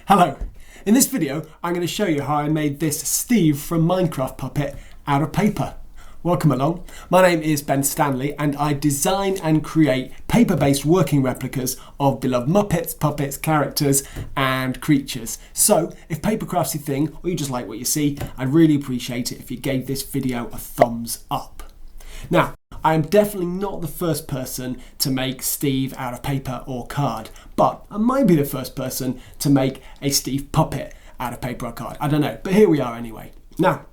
Hello! In this video I'm going to show you how I made this Steve from Minecraft puppet out of paper. Welcome along. My name is Ben Stanley and I design and create paper-based working replicas of beloved Muppets, puppets, characters and creatures. So if papercraft's your thing or you just like what you see, I'd really appreciate it if you gave this video a thumbs up. Now, I am definitely not the first person to make Steve out of paper or card, but I might be the first person to make a Steve puppet out of paper or card. I don't know, but here we are anyway. Now,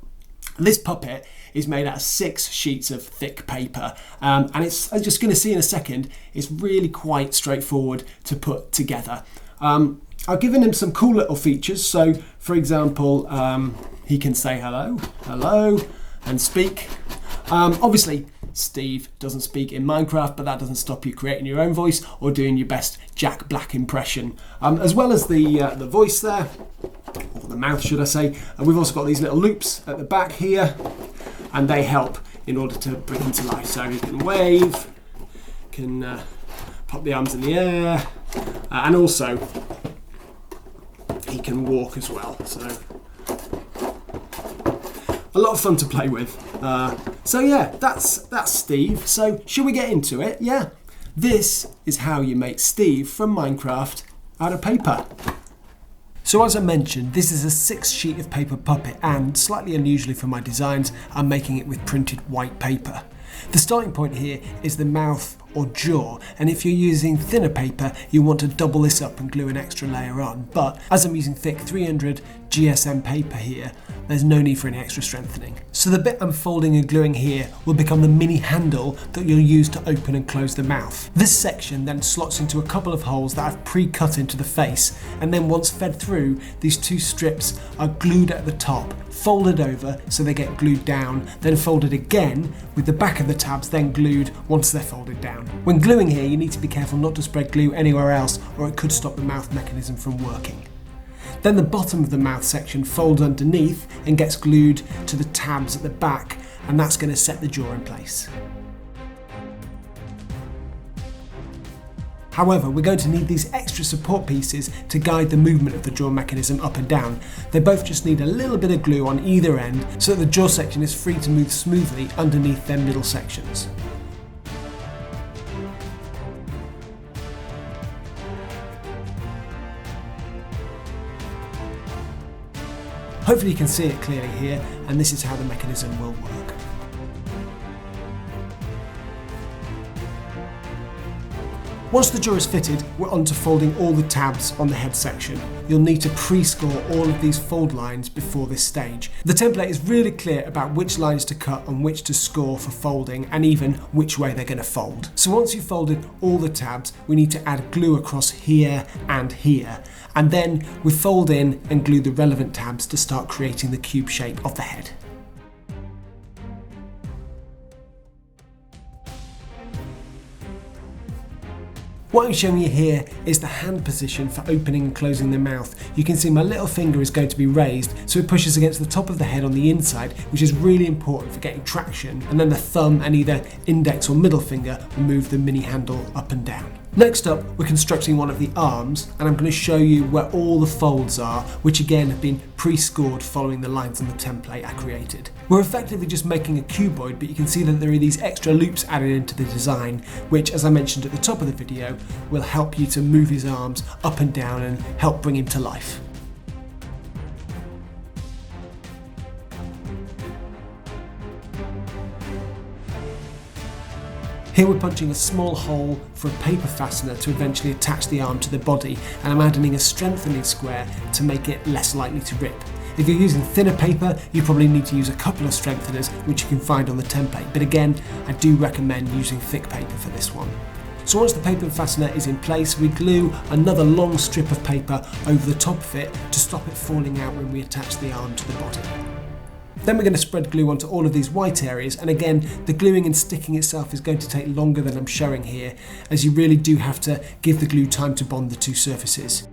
this puppet is made out of 6 sheets of thick paper, and it's, as you're just going to see in a second, it's really quite straightforward to put together. I've given him some cool little features. So, for example, he can say hello, hello, and speak. Obviously, Steve doesn't speak in Minecraft, but that doesn't stop you creating your own voice or doing your best Jack Black impression. As well as the voice there, or the mouth should I say, and we've also got these little loops at the back here, and they help in order to bring him to life. So he can wave, can pop the arms in the air, and also he can walk as well. So a lot of fun to play with. So yeah, that's Steve. So should we get into it? Yeah. This is how you make Steve from Minecraft out of paper. So as I mentioned, this is a 6 sheet of paper puppet, and slightly unusually for my designs, I'm making it with printed white paper. The starting point here is the mouth or jaw, and if you're using thinner paper you want to double this up and glue an extra layer on, but as I'm using thick 300 GSM paper here, there's no need for any extra strengthening. So the bit I'm folding and gluing here will become the mini handle that you'll use to open and close the mouth. This section then slots into a couple of holes that I've pre-cut into the face, and then once fed through, these 2 strips are glued at the top, folded over so they get glued down, then folded again with the back of the tabs then glued once they're folded down. When gluing here, you need to be careful not to spread glue anywhere else or it could stop the mouth mechanism from working. Then the bottom of the mouth section folds underneath and gets glued to the tabs at the back, and that's going to set the jaw in place. However, we're going to need these extra support pieces to guide the movement of the jaw mechanism up and down. They both just need a little bit of glue on either end so that the jaw section is free to move smoothly underneath their middle sections. Hopefully you can see it clearly here, and this is how the mechanism will work. Once the jaw is fitted, we're on to folding all the tabs on the head section. You'll need to pre-score all of these fold lines before this stage. The template is really clear about which lines to cut and which to score for folding, and even which way they're going to fold. So once you've folded all the tabs, we need to add glue across here and here. And then we fold in and glue the relevant tabs to start creating the cube shape of the head. What I'm showing you here is the hand position for opening and closing the mouth. You can see my little finger is going to be raised, so it pushes against the top of the head on the inside, which is really important for getting traction, and then the thumb and either index or middle finger will move the mini handle up and down. Next up, we're constructing one of the arms, and I'm going to show you where all the folds are, which again have been pre-scored following the lines on the template I created. We're effectively just making a cuboid, but you can see that there are these extra loops added into the design, which, as I mentioned at the top of the video, will help you to move his arms up and down and help bring him to life. Here we're punching a small hole for a paper fastener to eventually attach the arm to the body, and I'm adding a strengthening square to make it less likely to rip. If you're using thinner paper, you probably need to use a couple of strengtheners, which you can find on the template, but again, I do recommend using thick paper for this one. So once the paper fastener is in place, we glue another long strip of paper over the top of it to stop it falling out when we attach the arm to the body. Then we're going to spread glue onto all of these white areas, and again, the gluing and sticking itself is going to take longer than I'm showing here, as you really do have to give the glue time to bond the 2 surfaces.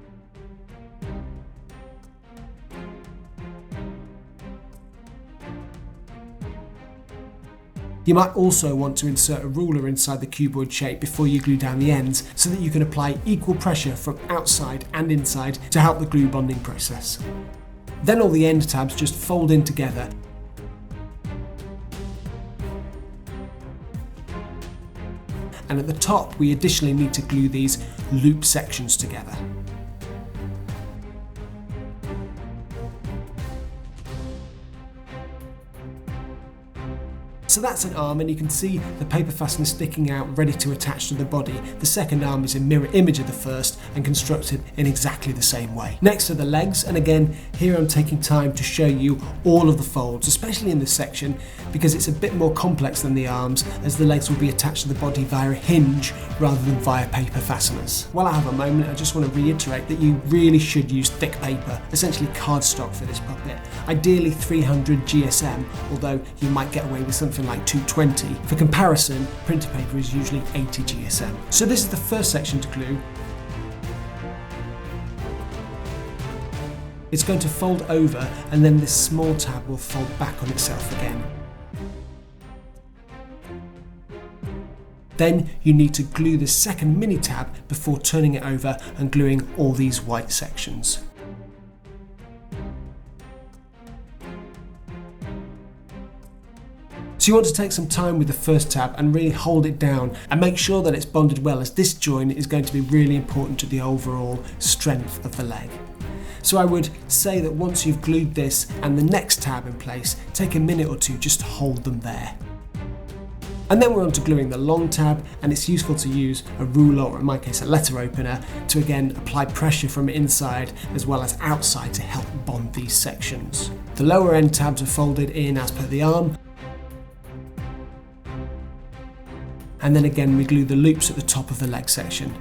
You might also want to insert a ruler inside the cuboid shape before you glue down the ends so that you can apply equal pressure from outside and inside to help the glue bonding process. Then all the end tabs just fold in together. And at the top we additionally need to glue these loop sections together. So that's an arm, and you can see the paper fastener sticking out ready to attach to the body. The second arm is a mirror image of the first and constructed in exactly the same way. Next are the legs, and again here I'm taking time to show you all of the folds, especially in this section because it's a bit more complex than the arms, as the legs will be attached to the body via a hinge rather than via paper fasteners. While I have a moment, I just want to reiterate that you really should use thick paper, essentially cardstock, for this puppet. Ideally 300 GSM, although you might get away with something like 220. For comparison, printer paper is usually 80 GSM. So this is the first section to glue. It's going to fold over, and then this small tab will fold back on itself again. Then you need to glue the second mini tab before turning it over and gluing all these white sections. So you want to take some time with the first tab and really hold it down and make sure that it's bonded well, as this join is going to be really important to the overall strength of the leg. So I would say that once you've glued this and the next tab in place, take a minute or two just to hold them there. And then we're on to gluing the long tab, and it's useful to use a ruler, or in my case a letter opener, to again apply pressure from inside as well as outside to help bond these sections. The lower end tabs are folded in as per the arm, and then again we glue the loops at the top of the leg section.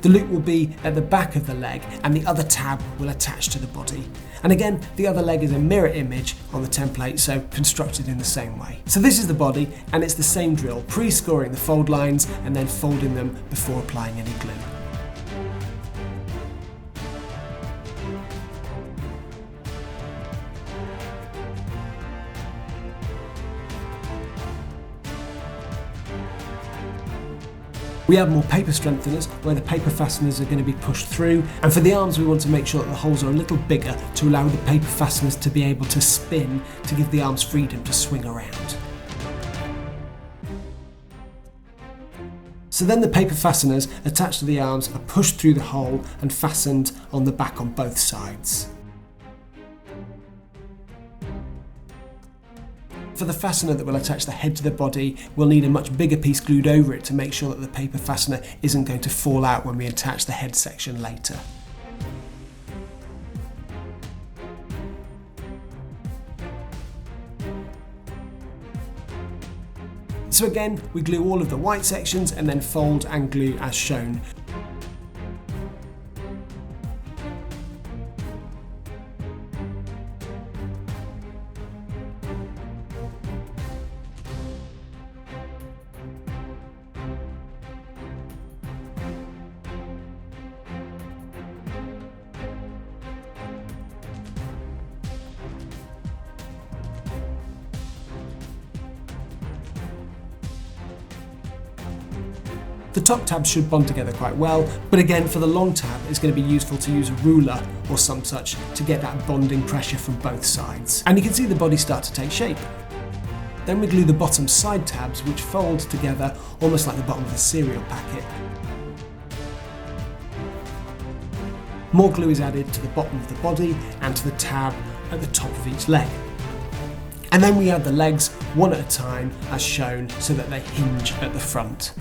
The loop will be at the back of the leg and the other tab will attach to the body. And again, the other leg is a mirror image on the template, so constructed in the same way. So this is the body, and it's the same drill, pre-scoring the fold lines and then folding them before applying any glue. We have more paper strengtheners where the paper fasteners are going to be pushed through, and for the arms we want to make sure that the holes are a little bigger to allow the paper fasteners to be able to spin to give the arms freedom to swing around. So then the paper fasteners attached to the arms are pushed through the hole and fastened on the back on both sides. For the fastener that will attach the head to the body, we'll need a much bigger piece glued over it to make sure that the paper fastener isn't going to fall out when we attach the head section later. So again, we glue all of the white sections and then fold and glue as shown. The top tabs should bond together quite well, but again for the long tab it's going to be useful to use a ruler or some such to get that bonding pressure from both sides. And you can see the body start to take shape. Then we glue the bottom side tabs, which fold together almost like the bottom of a cereal packet. More glue is added to the bottom of the body and to the tab at the top of each leg. And then we add the legs one at a time as shown so that they hinge at the front.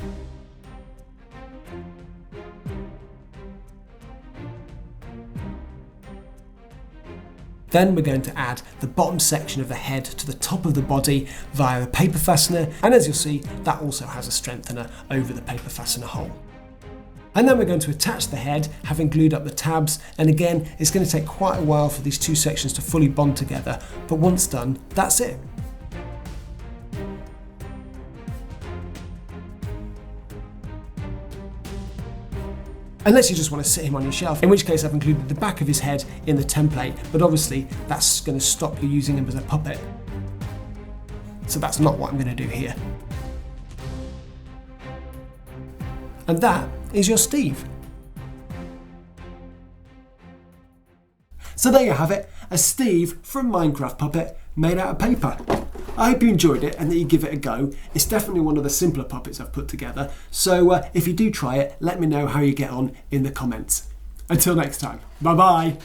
Then we're going to add the bottom section of the head to the top of the body via the paper fastener, and as you'll see, that also has a strengthener over the paper fastener hole. And then we're going to attach the head, having glued up the tabs, and again, it's going to take quite a while for these two sections to fully bond together, but once done, that's it. Unless you just want to sit him on your shelf, in which case I've included the back of his head in the template, but obviously that's going to stop you using him as a puppet. So that's not what I'm going to do here. And that is your Steve. So there you have it, a Steve from Minecraft puppet made out of paper. I hope you enjoyed it and that you give it a go. It's definitely one of the simpler puppets I've put together. So if you do try it, let me know how you get on in the comments. Until next time, bye bye.